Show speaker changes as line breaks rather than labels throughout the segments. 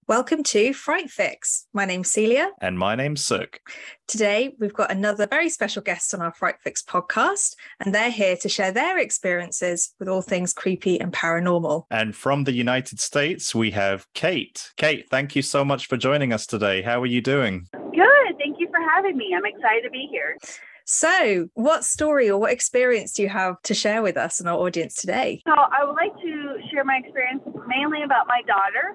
Welcome to Fright Fix. My name's Celia.
And my name's Suk.
Today, we've got another very special guest on our Fright Fix podcast, and they're here to share their experiences with all things creepy and paranormal.
And from the United States, we have Kate. Kate, thank you so much for joining us today. How are you doing?
Good. Thank you for having me. I'm excited to be here.
So, what story or what experience do you have to share with us and our audience today?
So I would like to share my experience mainly about my daughter,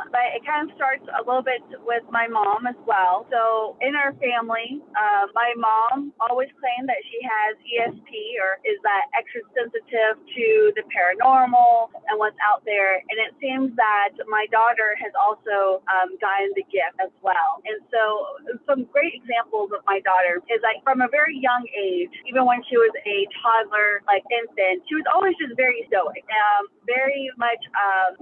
but it kind of starts a little bit with my mom as well. So in our family, my mom always claimed that she has ESP, or is that extra sensitive to the paranormal and what's out there. And it seems that my daughter has also gotten the gift as well. And so some great examples of my daughter is like from a very young age, even when she was a toddler, like infant, she was always just very stoic. Very much,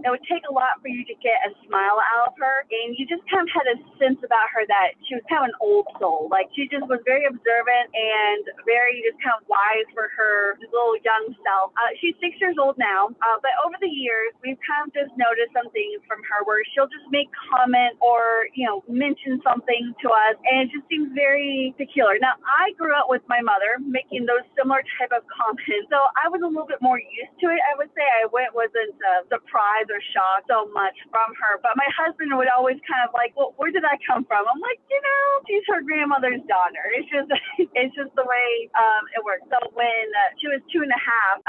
it would take a lot for you to get a smile out of her, and you just kind of had a sense about her that she was kind of an old soul. Like she just was very observant and very just kind of wise for her little young self. She's 6 years old now, but over the years, we've kind of just noticed some things from her where she'll just make comment or, mention something to us, and it just seems very peculiar. Now, I grew up with my mother making those similar type of comments, so I was a little bit more used to it. I would say I wasn't surprised or shocked so much from her, but my husband would always kind of like, well, where did that come from? I'm like, she's her grandmother's daughter. It's just the way it works. So when she was 2.5,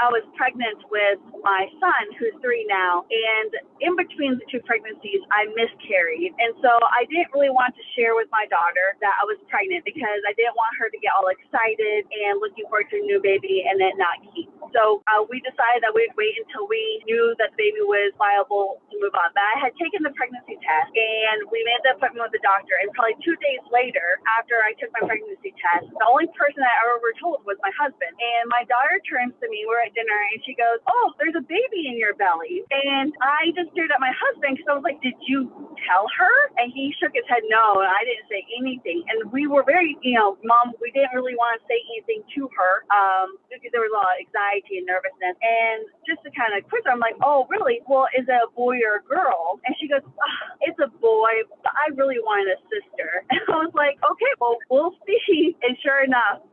I was pregnant with my son, who's 3 now, and in between the two pregnancies, I miscarried, and so I didn't really want to share with my daughter that I was pregnant because I didn't want her to get all excited and looking forward to a new baby and then not keep. So we decided that we'd wait until we knew that the baby was viable to move on. But I had taken the pregnancy test, and we made the appointment with the doctor. And probably 2 days later, after I took my pregnancy test, the only person I ever told was my husband. And my daughter turns to me, we're at dinner, and she goes, "Oh, there's a baby in your belly." And I just stared at my husband because I was like, "Did you tell her?" And he shook his head no, and I didn't say anything. And we were very, Mom, we didn't really want to say anything to her because there was a lot of anxiety and nervousness. And just to kind of quiz her, I'm like, "Oh, really? Well, is it a boy or a girl?" And she goes, "It's a boy, but I really wanted a sister." And I was like, "Okay, well, we'll see." And sure enough,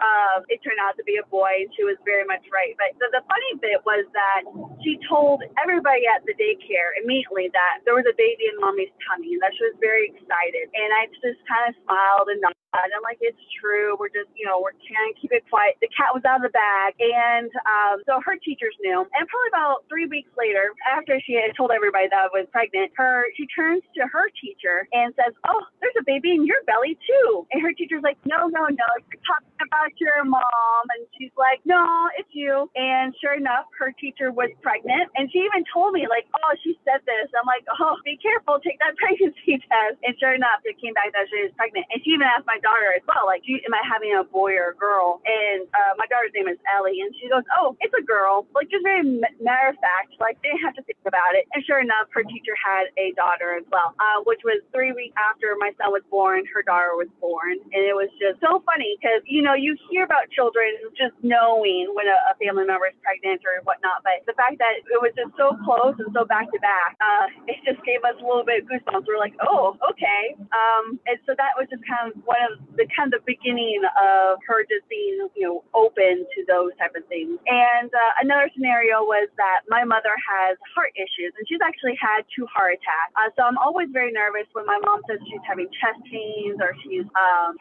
it turned out to be a boy, and she was very much right. But the funny bit was that she told everybody at the daycare immediately that there was a baby in Mommy's tummy, and that she was very excited. And I just kind of smiled and nodded. I'm like, "It's true. We're just, we're trying to keep it quiet." The cat was out of the bag. And so her teachers knew. And probably about 3 weeks later, after she had told everybody that I was pregnant, she turns to her teacher and says, "Oh, there's a baby in your belly too." And her teacher's like, No, you're talking about your mom." And she's like, "No, it's you." And sure enough, her teacher was pregnant. And she even told me, like, "Oh, she said this." I'm like, "Oh, be careful. Take that pregnancy test." And sure enough, it came back that she was pregnant. And she even asked my daughter as well, like, "Am I having a boy or a girl?" And my daughter's name is Ellie, and she goes, "Oh, it's a girl." Like, just very matter of fact, like, they didn't have to think about it. And sure enough, her teacher had a daughter as well, which was 3 weeks after my son was born, her daughter was born. And it was just so funny because, you hear about children just knowing when a family member is pregnant or whatnot, but the fact that it was just so close and so back to back, it just gave us a little bit of goosebumps. We're like, "Oh, okay." And so that was just kind of one of the beginning of her just being, open to those type of things. And another scenario was that my mother has heart issues, and she's actually had 2 heart attacks. So I'm always very nervous when my mom says she's having chest pains or she's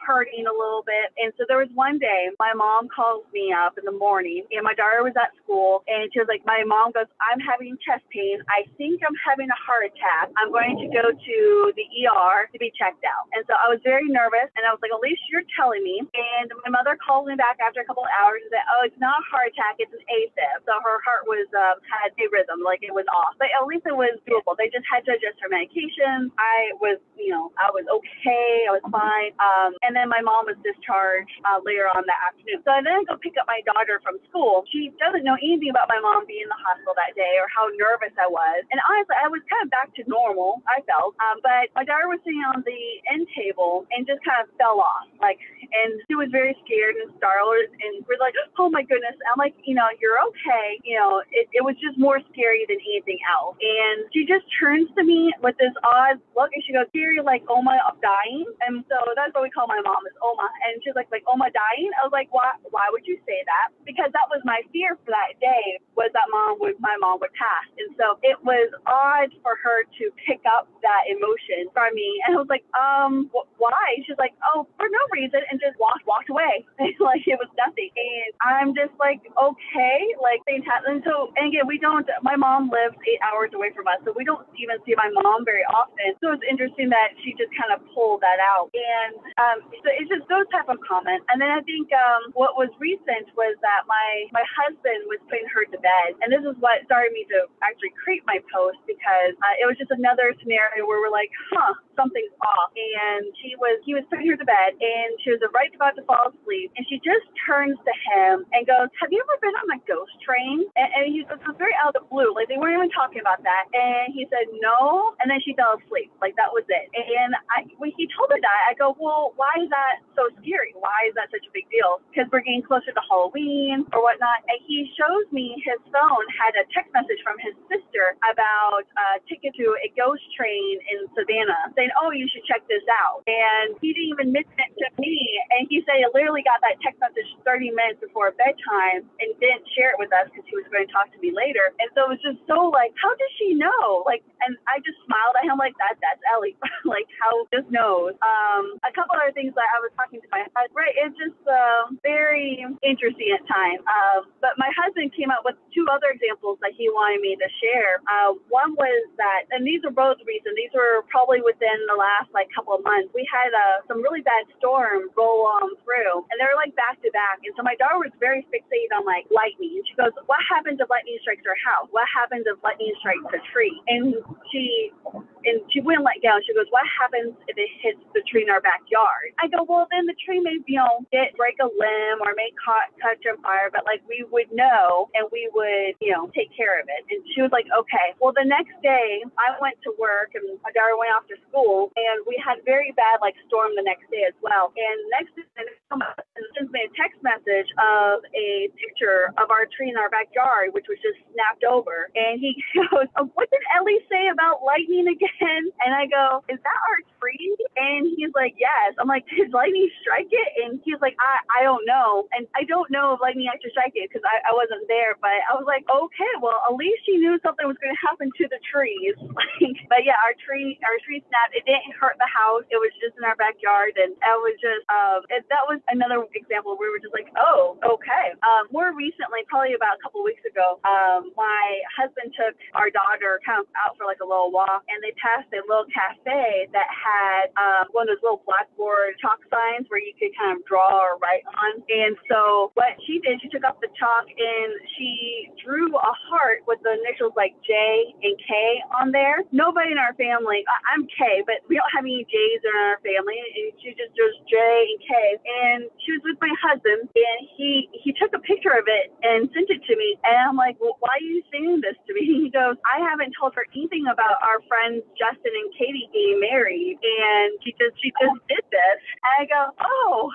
hurting a little bit. And so there was one day my mom calls me up in the morning, and my daughter was at school, and she was like, my mom goes, "I'm having chest pain. I think I'm having a heart attack. I'm going to go to the ER to be checked out." And so I was very nervous, and I was like, "At least you're telling me." And my mother called me back after a couple of hours and said, "Oh, it's not a heart attack, it's an AFib." So her heart was had a rhythm, like it was off. But at least it was doable. They just had to adjust her medication. I was I was okay. I was fine. And then my mom was discharged later on that afternoon. So I then go pick up my daughter from school. She doesn't know anything about my mom being in the hospital that day or how nervous I was. And honestly, I was kind of back to normal, I felt. But my daughter was sitting on the end table and just kind of fell off. And she was very scared and startled. And we're like, oh my goodness. I'm like, you're okay. It was just more scary than anything else. And she just turns to me with this odd look and she goes, "You're like Oma dying?" And so that's what we call my mom, is Oma. And she's like Oma dying? I was like, why would you say that? Because that was my fear for that day, was that my mom would pass. And so it was odd for her to pick up that emotion from me. And I was like, why? She's like, oh, for no reason, and just walked away. Like it was nothing. And I'm just like, okay, like fantastic. And so, and again, my mom lives 8 hours away from us, so we don't even see my mom very often. So it's interesting that she just kind of pulled that out. And so it's just those type of comments. And then I think what was recent was that my husband was putting her to bed. And this is what started me to actually create my post, because it was just another scenario where we're like, something's off. And he was putting her to bed, and she was right about to fall asleep. And she just turns to him and goes, "Have you ever been on a ghost train?" And it was very out of the blue. Like they weren't even talking about that. And he said, "No." And then she fell asleep. Like that was it. And when he told her that, I go, "Well, why is that so scary? Why is that such a big deal?" Because we're getting closer to Halloween or whatnot. And he shows me his phone had a text message from his sister about a ticket to a ghost train in Savannah, saying, "Oh, you should check this out." And he didn't even mention it to me. And he said he literally got that text message 30 minutes before bedtime and didn't share it with us because he was going to talk to me later. And so it was just so like, how does she know? Like, and I just smiled at him like, that's Ellie. Like, how just knows. A couple other things that I was talking to my husband, right? It's just very interesting at times. But my husband came up with two other examples that he wanted me to share. One was that, and these are both recent. These were probably within the last couple of months. We had some really bad storms roll through, and they were back to back. And so my daughter was very fixated on lightning. And she goes, "What happens if lightning strikes our house? What happens if lightning strikes a tree?" And she wouldn't let go. She goes, "What happens if it hits the tree in our backyard?" I go, "Well, then the tree may, break a limb or may catch on fire, but we would know and we would, take care of it." And she was like, "Okay." Well, the next day I went to work and my daughter went off to school, and we had very bad storm the next day as well. And next day, sends me a text message of a picture of our tree in our backyard, which was just snapped over. And he goes, "What did Ellie say about lightning again?" And I go, "Is that our tree?" And he's like, "Yes." I'm like, "Did lightning strike it?" And he's like, I don't know. And I don't know if lightning actually strike it because I wasn't there. But I was like, okay, well, at least she knew something was going to happen to the trees. But yeah, our tree snapped. It didn't hurt the house. It was just in our backyard. And I was just, that was another example where we were just like, oh, okay. More recently, probably about a couple of weeks ago, my husband took our daughter kind of out for a little walk, and they passed a little cafe that had one of those little blackboard chalk signs where you could kind of draw or write on. And so what she did, she took off the chalk and she drew a heart with the initials J and K on there. Nobody in our family, I'm K, but we don't have any J's in our family. And she just drew J and K. And she was with my husband, and he took a picture of it and sent it to me. And I'm like, "Well, why are you sending this to me?" He goes, "I haven't told her anything about our friends Justin and Katie getting married, and she just did this." And I go, "Oh."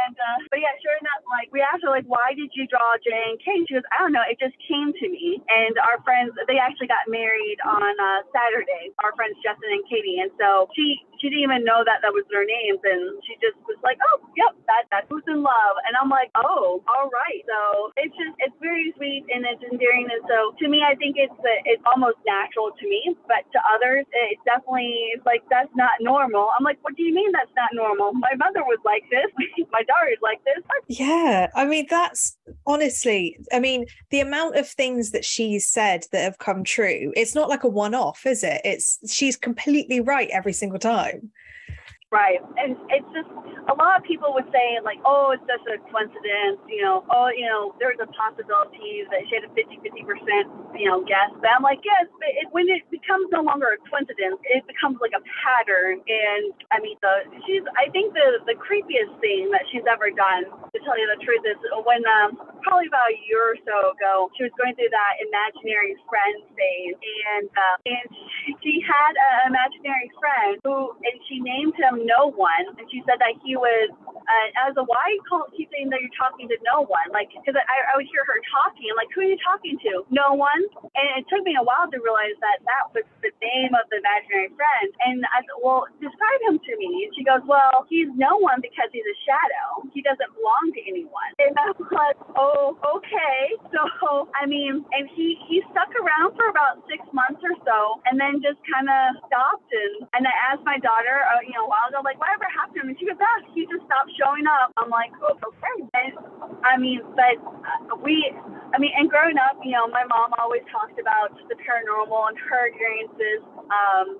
And but yeah, sure enough, we asked her "Why did you draw J and K?" And she goes, "I don't know, it just came to me." And our friends, they actually got married on Saturday, our friends Justin and Katie. And so she didn't even know that was their names, and she just was like, "Oh, yep, that's who's in love." And I'm like, "Oh, all right." So it's very sweet and it's endearing. And so to me, I think it's almost natural to me, but to others, it definitely is that's not normal. I'm like, "What do you mean that's not normal? My mother was like this. My daughter is like this."
Yeah, that's honestly, the amount of things that she's said that have come true, it's not like a one-off, is it? She's completely right every single time.
Right. And it's just, a lot of people would say, like, oh, it's just a coincidence, there's a possibility that she had a 50% guess. But I'm like, yes, but when it becomes no longer a coincidence, it becomes like a pattern. And I mean, I think the creepiest thing that she's ever done, to tell you the truth, is when probably about a year or so ago, she was going through that imaginary friend phase, and she had an imaginary friend and she named him No One, and she said that he was. I was like, why keep saying that you're talking to no one? Like, because I would hear her talking. I'm like, who are you talking to? No one. And it took me a while to realize that was the name of the imaginary friend. And I said, well, describe him to me. And she goes, well, he's no one because he's a shadow. He doesn't belong to anyone. And I was like, oh, okay. So, I mean, and he stuck around for about 6 months or so, and then just kind of stopped. And I asked my daughter, a while ago, like, whatever happened to him? And she goes, he just stopped showing up. I'm like, oh, okay. And I mean, and growing up, my mom always talked about the paranormal and her experiences.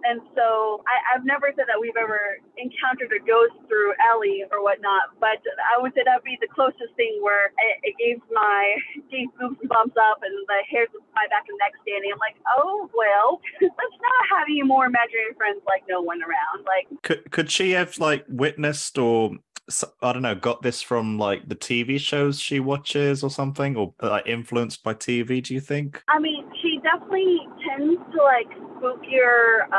And so I've never said that we've ever encountered a ghost through Ellie or whatnot, but I would say that would be the closest thing where it gave goosebumps up and the hairs on my back and neck standing. I'm like, oh, well, let's not have any more imaginary friends like no one around. Like,
could she have like witnessed or I don't know, got this from like the TV shows she watches or something, or like influenced by TV, do you think?
I mean, she definitely tends to like spookier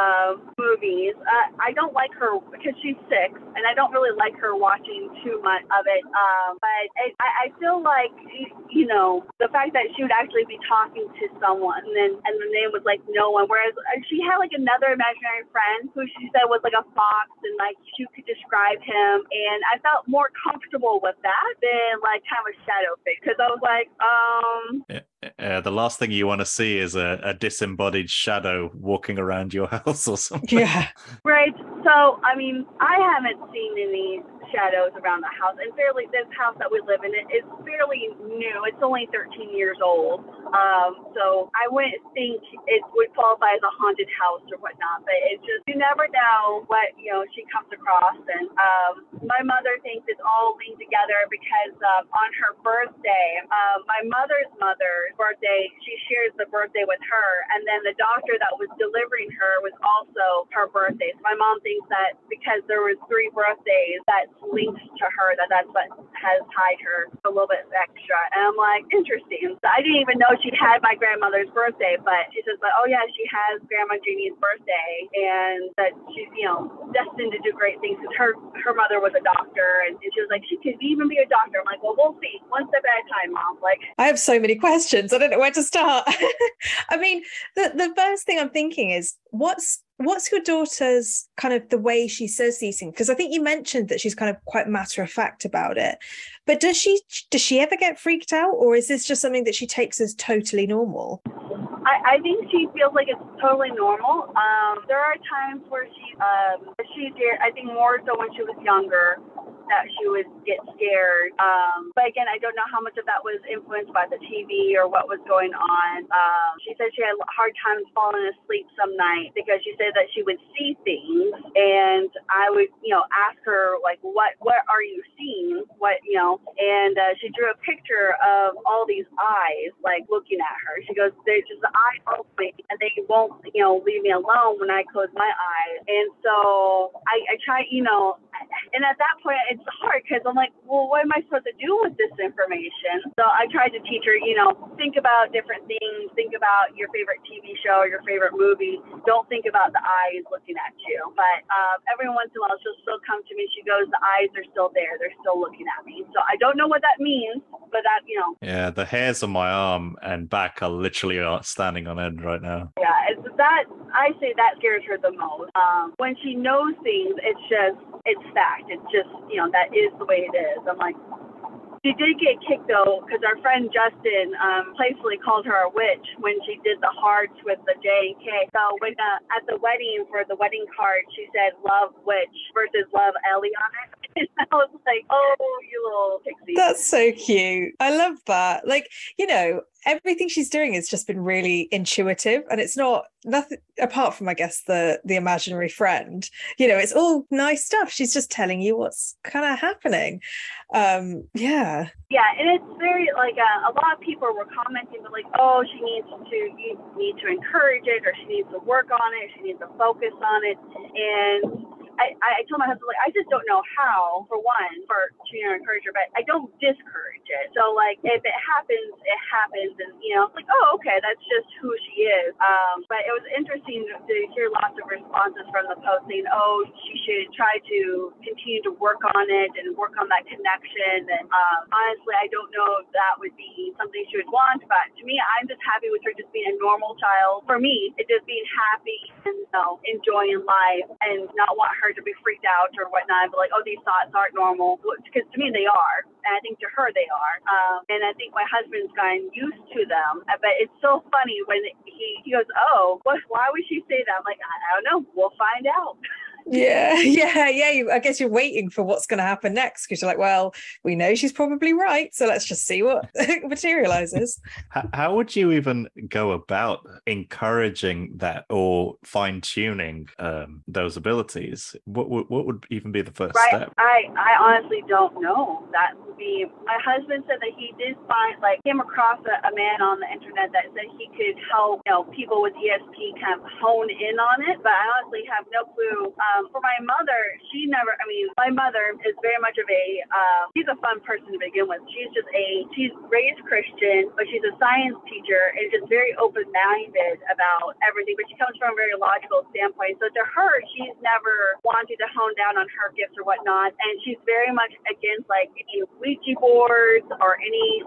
movies. I don't like her because she's 6, and I don't really like her watching too much of it. But I feel like, the fact that she would actually be talking to someone and the name was like No One, whereas she had like another imaginary friend who she said was like a fox, and like she could describe him, and I felt more comfortable with that than like kind of a shadow figure, because I was like,
the last thing you want to see is a disembodied shadow walking around your house or something.
Yeah.
Right. So, I mean, I haven't seen any shadows around the house, and this house that we live in is fairly new. It's only 13 years old. So I wouldn't think it would qualify as a haunted house or whatnot, but it's just, you never know what, she comes across. And my mother thinks it's all linked together because on her birthday, my mother's birthday, she shares the birthday with her, and then the doctor that was delivering her was also her birthday. So my mom thinks that because there was 3 birthdays that's linked to her, that's what has tied her a little bit extra. And I'm like, interesting. So I didn't even know she'd had my grandmother's birthday, but she says, oh yeah, she has Grandma Jeannie's birthday, and that she's, destined to do great things, because her mother was a doctor, and she was like, she could even be a doctor. I'm like, well, we'll see, one step at a time, Mom. Like,
I have so many questions. I don't know where to start. I mean, the first thing I'm thinking is, what's your daughter's kind of the way she says these things? Because I think you mentioned that she's kind of quite matter of fact about it, but does she ever get freaked out, or is this just something that she takes as totally normal?
I think she feels like it's totally normal. There are times where she did, I think more so when she was younger, that she would get scared. But again, I don't know how much of that was influenced by the TV or what was going on. She said she had hard times falling asleep some night because she said that she would see things, and I would, ask her, like, what are you seeing? And she drew a picture of all these eyes, like, looking at her. She goes, they're just the eyes open, and they won't, leave me alone when I close my eyes. And so I try, and at that point, it's hard because I'm like, well, what am I supposed to do with this information? So I tried to teach her, think about different things. Think about your favorite TV show or your favorite movie. Don't think about the eyes looking at you. But every once in a while, she'll still come to me. She goes, the eyes are still there. They're still looking at me. So I don't know what that means, but that,
Yeah, the hairs on my arm and back are literally standing on end right now.
Yeah, I say that scares her the most. When she knows things, it's fact. It's just, that is the way it is. I'm like, she did get kicked, though, because our friend Justin playfully called her a witch when she did the hearts with the J and K. So when at the wedding, for the wedding card, she said "Love Witch" versus "Love Ellie" on it. And I was like, oh, you little pixie.
That's so cute. I love that. Like, everything she's doing has just been really intuitive, and it's not nothing apart from, I guess, the imaginary friend. It's all nice stuff. She's just telling you what's kind of happening. Yeah,
and it's very like a lot of people were commenting, but like, oh, you need to encourage it, or she needs to work on it, she needs to focus on it. And I told my husband, like, I just don't know how, for one, for to encourage her, but I don't discourage it. So, like, if it happens, it happens. And, like, oh, okay, that's just who she is. But it was interesting to hear lots of responses from the post saying, oh, she should try to continue to work on it and work on that connection. And honestly, I don't know if that would be something she would want. But to me, I'm just happy with her just being a normal child. For me, it's just being happy and enjoying life and not want her to be freaked out or whatnot, but like, oh, these thoughts aren't normal, because to me they are, and I think to her they are, and I think my husband's gotten used to them. But it's so funny when he goes, oh, why would she say that? I'm like, I don't know, we'll find out.
Yeah. I guess you're waiting for what's going to happen next, because you're like, well, we know she's probably right, so let's just see what materializes.
How would you even go about encouraging that or fine-tuning those abilities? What would even be the first step?
I honestly don't know. That would be, my husband said that he did came across a man on the internet that said he could help people with ESP kind of hone in on it, but I honestly have no clue. For my mother, my mother is very much of she's a fun person to begin with. She's raised Christian, but she's a science teacher and just very open-minded about everything, but she comes from a very logical standpoint. So to her, she's never wanted to hone down on her gifts or whatnot, and she's very much against any Ouija boards or any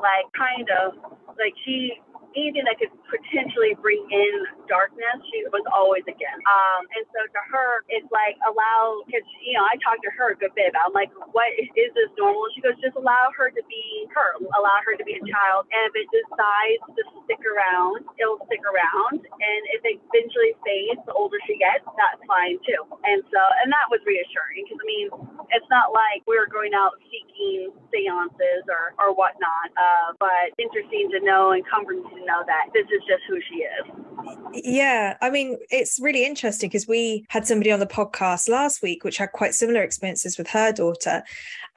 anything that could potentially bring in darkness, she was always against. And so to her, it's like because I talked to her a good bit about, I'm like, what is this normal? She goes, just allow her to be her, allow her to be a child, and if it decides to stick around, it'll stick around, and if it eventually fades, the older she gets, that's fine too. And that was reassuring, because it's not like we were going out seeking seances or whatnot, but interesting to know and comforting to know that this is just who she is.
Yeah, it's really interesting, because we had somebody on the podcast last week which had quite similar experiences with her daughter,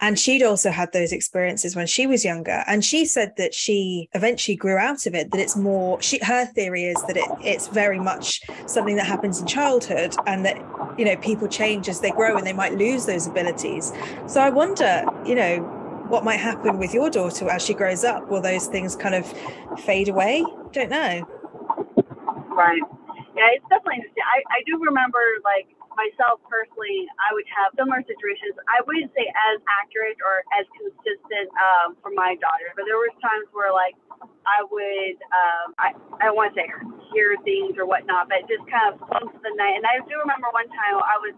and she'd also had those experiences when she was younger, and she said that she eventually grew out of it, that it's more, her theory is that it's very much something that happens in childhood, and that people change as they grow and they might lose those abilities. So I wonder what might happen with your daughter as she grows up. Will those things kind of fade away? Don't know.
Right. Yeah, it's definitely interesting. I do remember, myself personally, I would have similar situations. I wouldn't say as accurate or as consistent for my daughter, but there were times where I would I don't want to say hear things or whatnot, but just kind of into the night. And I do remember one time I was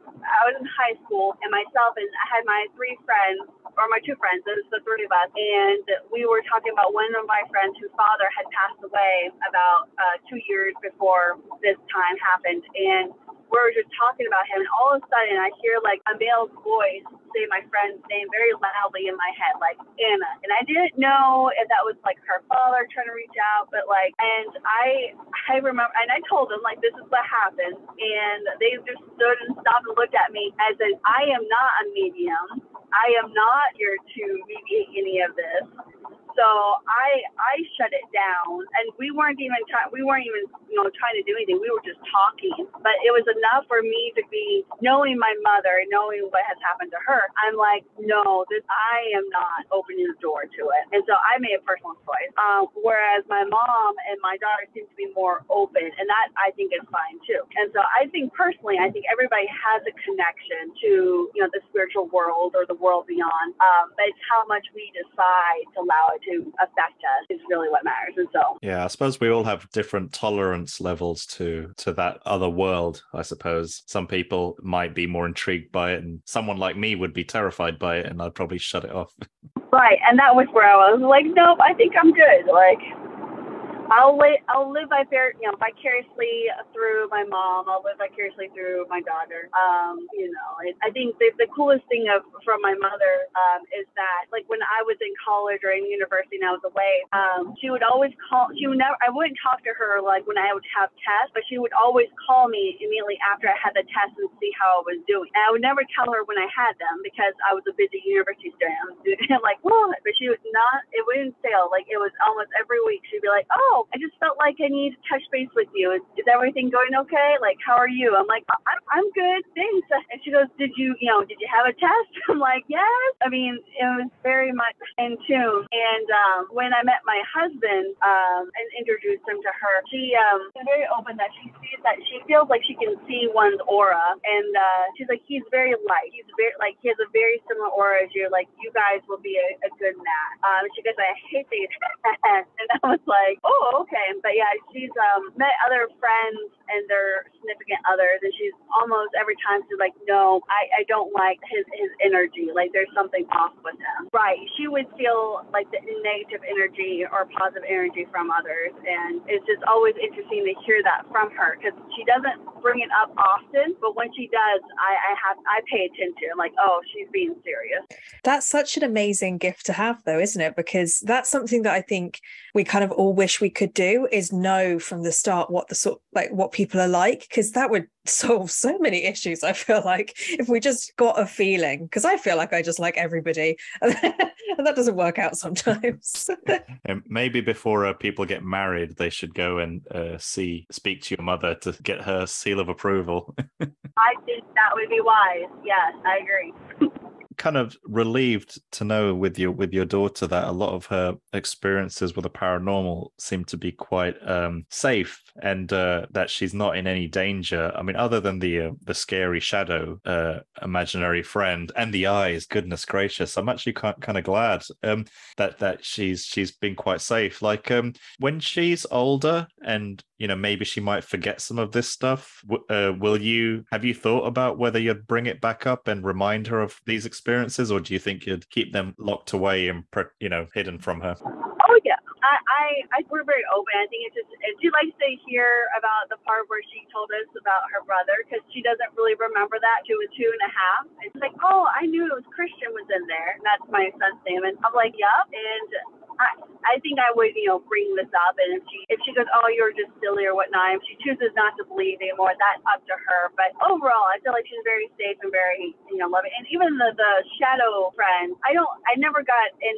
in high school, and myself and I had my three friends, or my two friends, it was the three of us, and we were talking about one of my friends whose father had passed away about 2 years before this time happened, and we were just talking about him, and all of a sudden I hear a male's voice say my friend's name very loudly in my head, like Anna. And I didn't know if that was her father trying to reach out, but and I remember, and I told them this is what happened, and they just stood and stopped and looked at me as if I am not a medium. I am not here to mediate any of this. So I shut it down, and we weren't even trying to do anything. We were just talking, but it was enough for me to be knowing my mother, knowing what has happened to her. I'm like, no, I am not opening the door to it. And so I made a personal choice. Whereas my mom and my daughter seem to be more open, and that I think is fine too. And so I think personally, everybody has a connection to the spiritual world or the world beyond. But it's how much we decide to allow it to affect us is really what matters. And so
I suppose we all have different tolerance levels to that other world. I suppose some people might be more intrigued by it, and someone like me would be terrified by it, and I'd probably shut it off.
Right, and that was where I was like, nope, I think I'm good. I'll live vicariously through my mom. I'll live vicariously through my daughter. I think the coolest thing from my mother is that, like, when I was in college or in university and I was away, she would always call. I wouldn't talk to her like when I would have tests, but she would always call me immediately after I had the test and see how I was doing. And I would never tell her when I had them because I was a busy university student. I'm like, what? But she would not. It wouldn't fail. Like, it was almost every week. She'd be like, oh, I just felt like I need to touch base with you. Is everything going okay? Like, how are you? I'm like, I'm good, thanks. And she goes, did you have a test? I'm like, yes. I mean, it was very much in tune. And when I met my husband and introduced him to her, she was very open that she feels like she can see one's aura. And she's like, he's very light. He's very, like, he has a very similar aura as you. Like, you guys will be a good match. She goes, I hate these. And I was like, oh, okay. But yeah, she's met other friends and their significant others, and she's almost every time she's like, no, I don't like his energy. Like, there's something off with him. Right. She would feel like the negative energy or positive energy from others, and it's just always interesting to hear that from her because she doesn't bring it up often, but when she does, I pay attention. I'm like, oh, she's being serious.
That's such an amazing gift to have, though, isn't it? Because that's something that I think we kind of all wish we could do, is know from the start what what people are like, because that would solve so many issues. I feel like if we just got a feeling, because I feel like I just like everybody and that doesn't work out sometimes.
And maybe before people get married, they should go and speak to your mother to get her seal of approval.
I think that would be wise. Yes, I agree.
Kind of relieved to know with your daughter that a lot of her experiences with the paranormal seem to be quite safe, and that she's not in any danger. I mean, other than the scary shadow imaginary friend and the eyes, goodness gracious, I'm actually kind of glad that she's been quite safe. Like, when she's older and maybe she might forget some of this stuff, have you thought about whether you'd bring it back up and remind her of these experiences, or do you think you'd keep them locked away and hidden from her?
Oh yeah, we're very open. I think she likes to hear about the part where she told us about her brother, because she doesn't really remember that. She was 2.5. It's like, oh, I knew it was Christian was in there. And that's my son's name, and I'm like, yep. And I think I would, bring this up, and if she goes, oh, you're just silly or whatnot, if she chooses not to believe anymore, that's up to her. But overall, I feel like she's very safe and very, loving. And even the shadow friend, I never got in.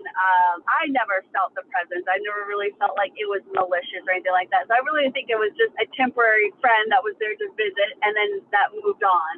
I never felt the presence. I never really felt like it was malicious or anything like that. So I really think it was just a temporary friend that was there to visit, and then that moved on.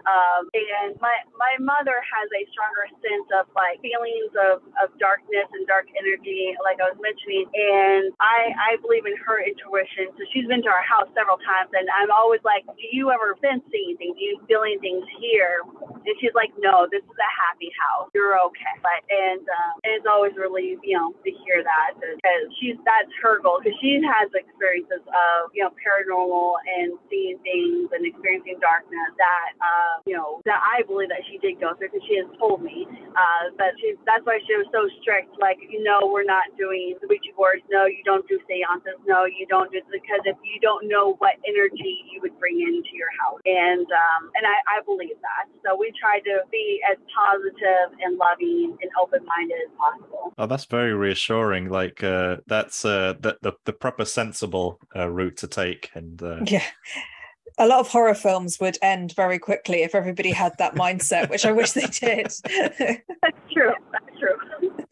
And my mother has a stronger sense of like feelings of darkness and dark energy, like I was mentioning, and I believe in her intuition. So she's been to our house several times, and I'm always like, do you ever sense anything? Do you feel anything here? And she's like, no, this is a happy house. You're okay. And it's always relieved, to hear that, because that's her goal, because she has experiences of, paranormal and seeing things and experiencing darkness that, that I believe that she did go through, because she has told me. But that's why she was so strict. Like, we're not doing the Ouija boards. No, you don't do seances. No, you don't do, because if you don't know what energy you would bring into your house. And I believe that. So we try to be as positive and loving and open-minded as possible.
Oh, that's very reassuring. Like, that's the proper sensible route to take. And
yeah. A lot of horror films would end very quickly if everybody had that mindset, which I wish they did.
That's true. That's true.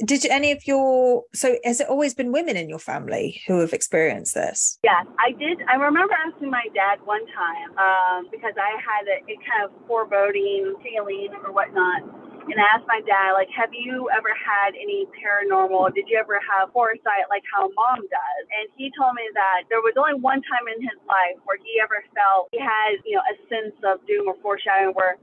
Did any of so has it always been women in your family who have experienced this?
Yes, I did. I remember asking my dad one time, because I had a kind of foreboding feeling or whatnot. And I asked my dad, like, have you ever had any paranormal? Did you ever have foresight like how mom does? And he told me that there was only one time in his life where he ever felt he had, a sense of doom or foreshadowing where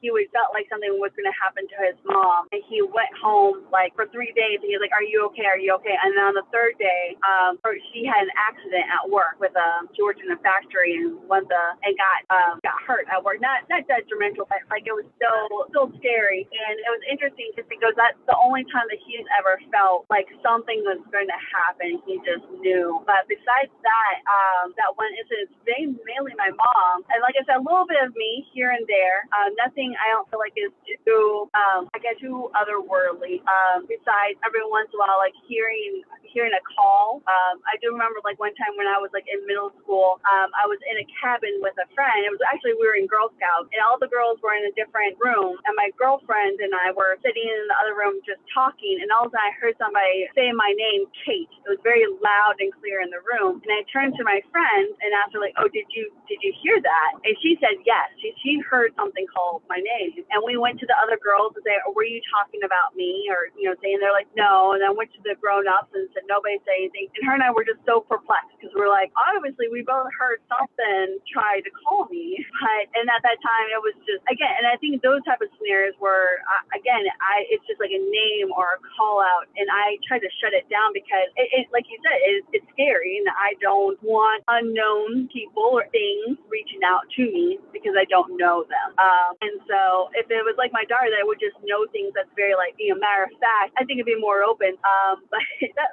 he felt like something was going to happen to his mom. And he went home like for 3 days, and he was like, are you okay? Are you okay? And then on the third day, she had an accident at work with George in the factory, and got hurt at work. Not detrimental, but like it was still scary. And it was interesting just because that's the only time that he's ever felt like something was going to happen. He just knew. But besides that, that one incident, it's mainly my mom. And like I said, a little bit of me here and there. Nothing I don't feel like is too, I guess, too otherworldly. Besides every once in a while, like hearing a call. I do remember like one time when I was like in middle school, I was in a cabin with a friend. It was actually, we were in Girl Scouts, and all the girls were in a different room, and my girlfriend and I were sitting in the other room just talking, and all of a sudden I heard somebody say my name, Kate. It was very loud and clear in the room, and I turned to my friend and asked her like, oh, did you hear that? And she said yes. She heard something called my name, and we went to the other girls and say, oh, were you talking about me? Or, you know, saying, they're like, no. And I went to the grown-ups and said, nobody say anything. And her and I were just so perplexed because we're like, obviously we both heard something try to call me. But, and at that time it was just, again, and I think those type of scenarios where, it's just like a name or a call out, and I try to shut it down because it like you said, it's scary, and I don't want unknown people or things reaching out to me because I don't know them. And so if it was like my daughter that would just know things that's very like, you know, matter of fact, I think it'd be more open. But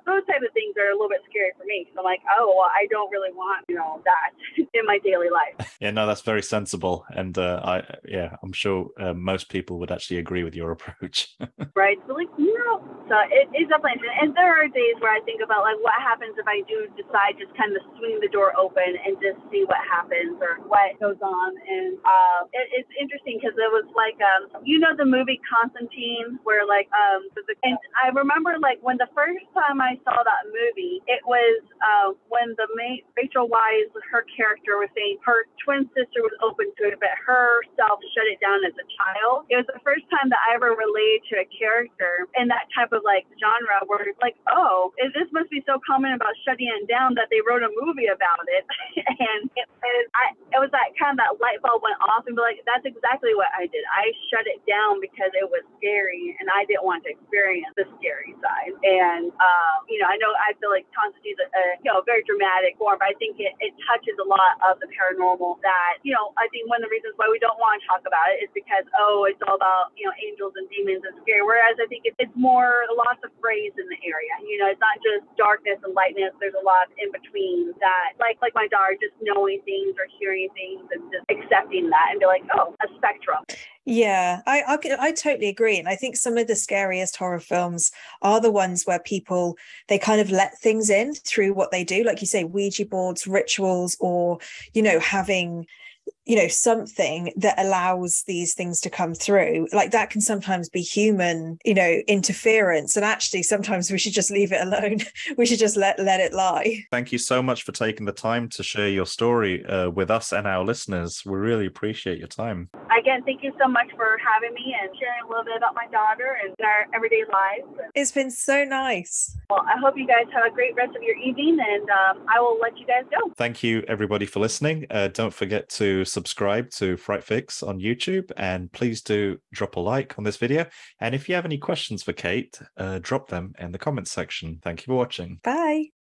those type of things are a little bit scary for me because I'm like, oh, well, I don't really want, you know, that in my daily life.
Yeah, no, that's very sensible, and I'm sure most people would actually agree with your approach.
Right. So like, you know, so it's definitely, and there are days where I think about like what happens if I do decide just kind of swing the door open and just see what happens or what goes on. And it's interesting because it was like, you know, the movie Constantine where like, and I remember like when the first time I saw that movie, it was when the Rachel Weisz, her character was saying her twin sister was open to it, but herself shut it down as a child. It was the first time that I ever related to a character in that type of like genre where it's like, oh, this must be so common about shutting it down that they wrote a movie about it. And it was that kind of that light bulb went off and be like, that's exactly what I did. I shut it down because it was scary and I didn't want to experience the scary side. And you know, I feel like Constantine's a very dramatic form, but I think it touches a lot of the paranormal that, you know, I think one of the reasons why we don't want to talk about it is because, oh, it's all about, you know, angels and demons and scary. Whereas I think it's more lots of grays in the area. You know, it's not just darkness and lightness. There's a lot in between that, like my daughter, just knowing things or hearing things and just accepting that and be like, oh, a spectrum.
Yeah, I totally agree. And I think some of the scariest horror films are the ones where people, they kind of let things in through what they do. Like you say, Ouija boards, rituals, or, you know, having, you know, something that allows these things to come through. Like that can sometimes be human, you know, interference. And actually, sometimes we should just leave it alone. We should just let it lie.
Thank you so much for taking the time to share your story with us and our listeners. We really appreciate your time.
Again, thank you so much for having me and sharing a little bit about my daughter and our everyday lives.
It's been so nice.
Well, I hope you guys have a great rest of your evening, and I will let you guys go.
Thank you, everybody, for listening. Don't forget to subscribe to Fright Fix on YouTube, and please do drop a like on this video. And if you have any questions for Kate, drop them in the comments section. Thank you for watching.
Bye.